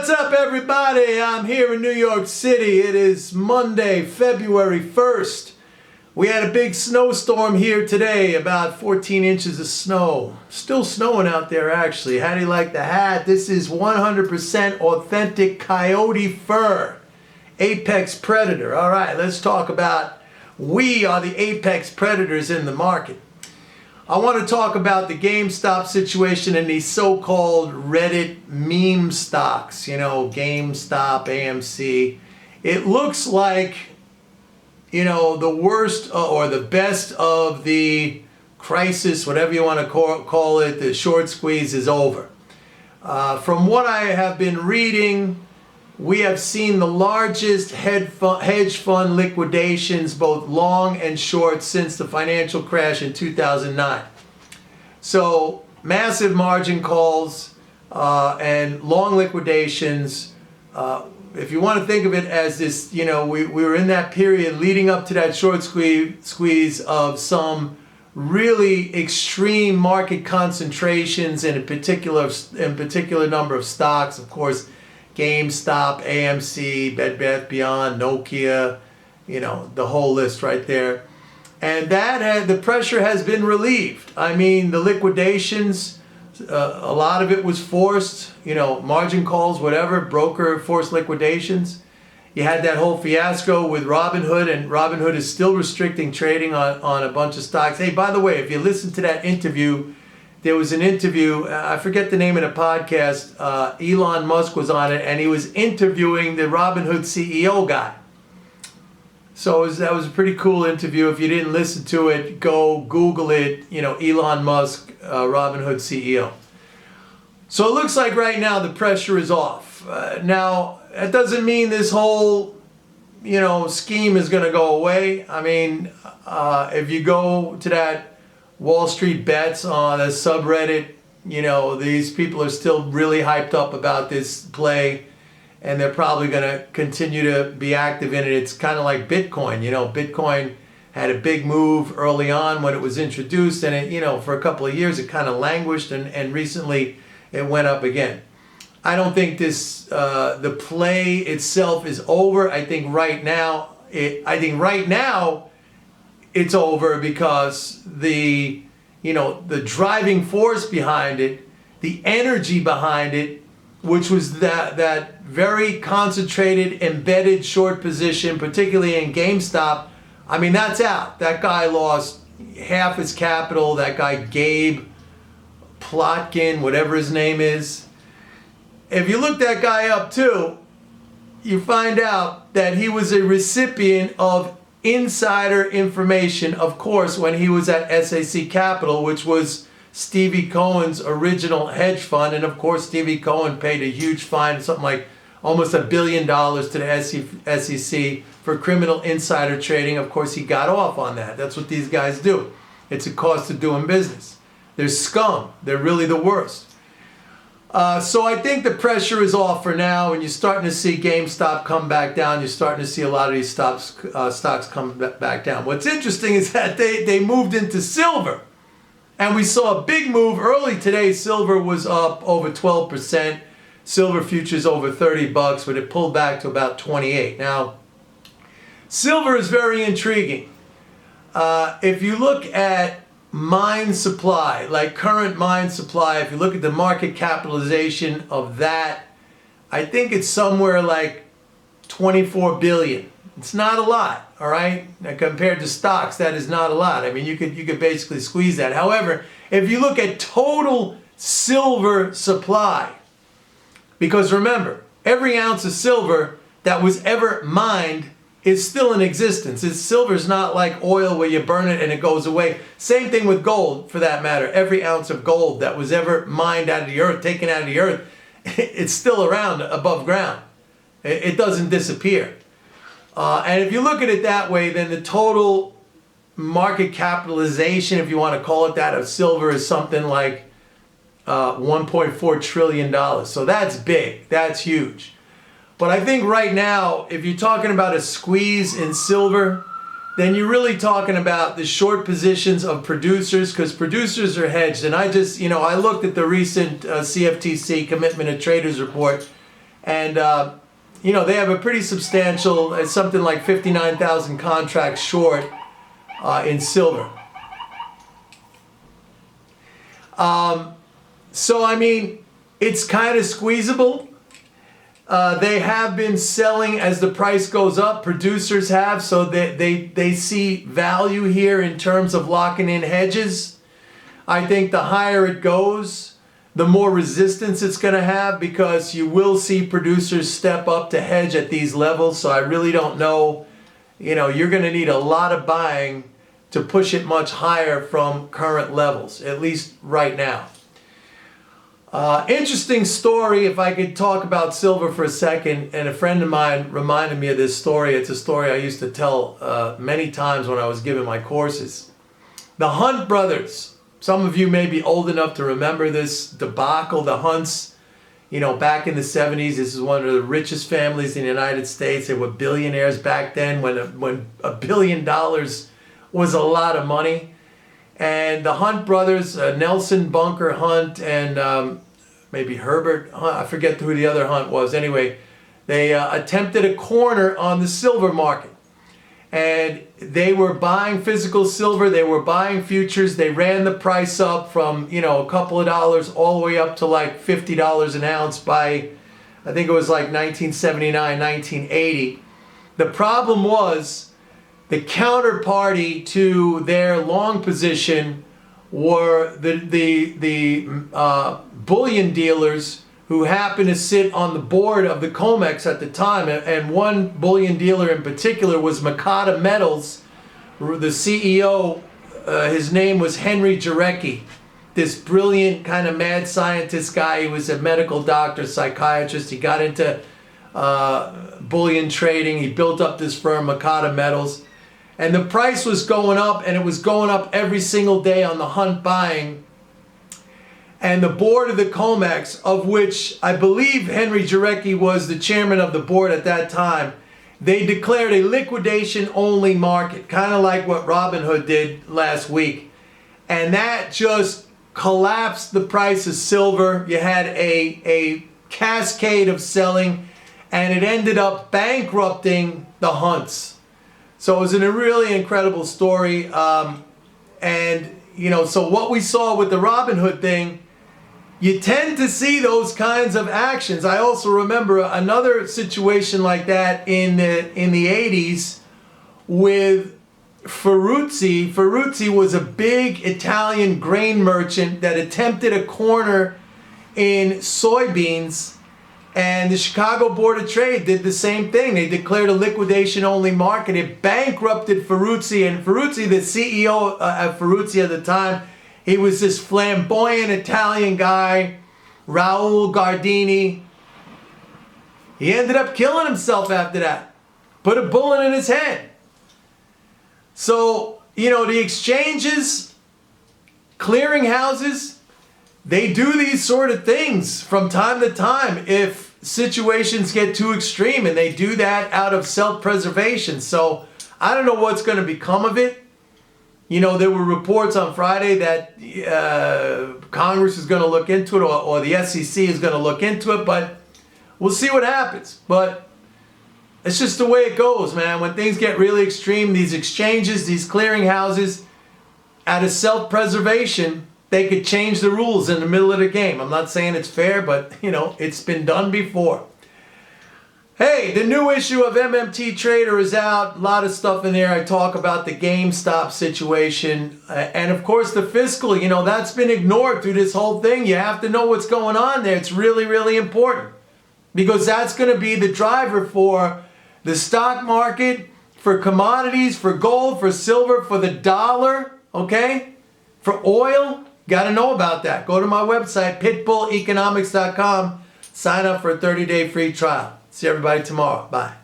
What's up, everybody? I'm here in New York City. It is Monday, February 1st. We had a big snowstorm here today, about 14 inches of snow. Still snowing out there, actually. How do you like the hat? This is 100% authentic coyote fur. Apex Predator. All right, let's talk about we are the apex predators in the market. I want to talk about the GameStop situation and these so-called Reddit meme stocks. You know, GameStop, AMC. It looks like, you know, the worst or the best of the crisis, whatever you want to call it, the short squeeze is over. From what I have been reading, we have seen the largest hedge fund liquidations, both long and short, since the financial crash in 2009. So massive margin calls and long liquidations. If you want to think of it as this, you know, we were in that period leading up to that short squeeze of some really extreme market concentrations in a particular number of stocks. Of course, GameStop, AMC, Bed Bath Beyond, Nokia, you know, the whole list right there. And the pressure has been relieved. I mean, the liquidations, a lot of it was forced, you know, margin calls, whatever, broker forced liquidations. You had that whole fiasco with Robinhood, and Robinhood is still restricting trading on a bunch of stocks. Hey, by the way, if you listen to that interview, there was an interview, I forget the name of the podcast, Elon Musk was on it, and he was interviewing the Robinhood CEO guy. So that was a pretty cool interview. If you didn't listen to it, go Google it, you know, Elon Musk, Robinhood CEO. So it looks like right now the pressure is off. Now, that doesn't mean this whole, you know, scheme is going to go away. I mean, if you go to that Wall Street Bets on a subreddit, you know, these people are still really hyped up about this play, and they're probably going to continue to be active in it. It's kind of like Bitcoin. You know, Bitcoin had a big move early on when it was introduced, and it, you know, for a couple of years it kind of languished, and recently it went up again. I don't think this the play itself is over. I think right now it's over because the driving force behind it, the energy behind it, which was that very concentrated, embedded short position, particularly in GameStop, I mean, that's out. That guy lost half his capital. That guy, Gabe Plotkin, whatever his name is. If you look that guy up too, you find out that he was a recipient of insider information, of course, when he was at SAC Capital, which was Stevie Cohen's original hedge fund. And of course, Stevie Cohen paid a huge fine, something like almost $1 billion to the SEC for criminal insider trading. Of course, he got off on that. That's what these guys do. It's a cost of doing business. They're scum. They're really the worst. So I think the pressure is off for now, and you're starting to see GameStop come back down. You're starting to see a lot of these stocks come back down. What's interesting is that they moved into silver, and we saw a big move early today. Silver was up over 12%. Silver futures over $30, but it pulled back to about 28. Now, silver is very intriguing. If you look at mine supply, like current mine supply, if you look at the market capitalization of that, I think it's somewhere like 24 billion. It's not a lot, all right? Now, compared to stocks, that is not a lot. I mean, you could basically squeeze that. However, if you look at total silver supply, because remember, every ounce of silver that was ever mined is still in existence. Silver's not like oil where you burn it and it goes away. Same thing with gold, for that matter. Every ounce of gold that was ever mined out of the earth, taken out of the earth, it's still around above ground. It doesn't disappear. And if you look at it that way, then the total market capitalization, if you want to call it that, of silver is something like $1.4 trillion. So that's big. That's huge. But I think right now, if you're talking about a squeeze in silver, then you're really talking about the short positions of producers, because producers are hedged. And I looked at the recent CFTC Commitment of Traders report, And, you know, they have a pretty substantial, it's something like 59,000 contracts short in silver. So, I mean, it's kind of squeezable. They have been selling as the price goes up. Producers have, so they see value here in terms of locking in hedges. I think the higher it goes, the more resistance it's going to have, because you will see producers step up to hedge at these levels. So I really don't know. You know, you're going to need a lot of buying to push it much higher from current levels, at least right now. Interesting story, if I could talk about silver for a second, and a friend of mine reminded me of this story. It's a story I used to tell many times when I was giving my courses. The Hunt brothers, some of you may be old enough to remember this debacle. The Hunts, you know, back in the 70s, this is one of the richest families in the United States. They were billionaires back then when $1 billion was a lot of money. And the Hunt brothers, Nelson Bunker Hunt and maybe Herbert Hunt, I forget who the other Hunt was. Anyway, they attempted a corner on the silver market. And they were buying physical silver, they were buying futures, they ran the price up from, you know, a couple of dollars all the way up to like $50 an ounce by, I think it was like 1979, 1980. The problem was, the counterparty to their long position were the bullion dealers who happened to sit on the board of the COMEX at the time. And one bullion dealer in particular was Makata Metals. The CEO, his name was Henry Jarecki. This brilliant kind of mad scientist guy. He was a medical doctor, psychiatrist. He got into bullion trading. He built up this firm, Makata Metals. And the price was going up, and it was going up every single day on the Hunt buying. And the board of the COMEX, of which I believe Henry Jarecki was the chairman of the board at that time, they declared a liquidation-only market, kind of like what Robinhood did last week. And that just collapsed the price of silver. You had a cascade of selling, and it ended up bankrupting the Hunts. So it was a really incredible story. And, you know, so what we saw with the Robinhood thing, you tend to see those kinds of actions. I also remember another situation like that in the 80s with Ferruzzi. Ferruzzi was a big Italian grain merchant that attempted a corner in soybeans. And the Chicago Board of Trade did the same thing. They declared a liquidation-only market. It bankrupted Ferruzzi. And Ferruzzi, the CEO at Ferruzzi at the time, he was this flamboyant Italian guy, Raul Gardini. He ended up killing himself after that. Put a bullet in his head. So, you know, the exchanges, clearinghouses, they do these sort of things from time to time if situations get too extreme, and they do that out of self-preservation. So I don't know what's going to become of it. You know, there were reports on Friday that Congress is going to look into it, or the SEC is going to look into it, but we'll see what happens. But it's just the way it goes, man. When things get really extreme, these exchanges, these clearinghouses, out of self-preservation, they could change the rules in the middle of the game. I'm not saying it's fair, but, you know, it's been done before. Hey, the new issue of MMT Trader is out. A lot of stuff in there. I talk about the GameStop situation. And, of course, the fiscal, you know, that's been ignored through this whole thing. You have to know what's going on there. It's really, really important. Because that's going to be the driver for the stock market, for commodities, for gold, for silver, for the dollar, okay? For oil. Got to know about that. Go to my website, pitbulleconomics.com. Sign up for a 30-day free trial. See everybody tomorrow. Bye.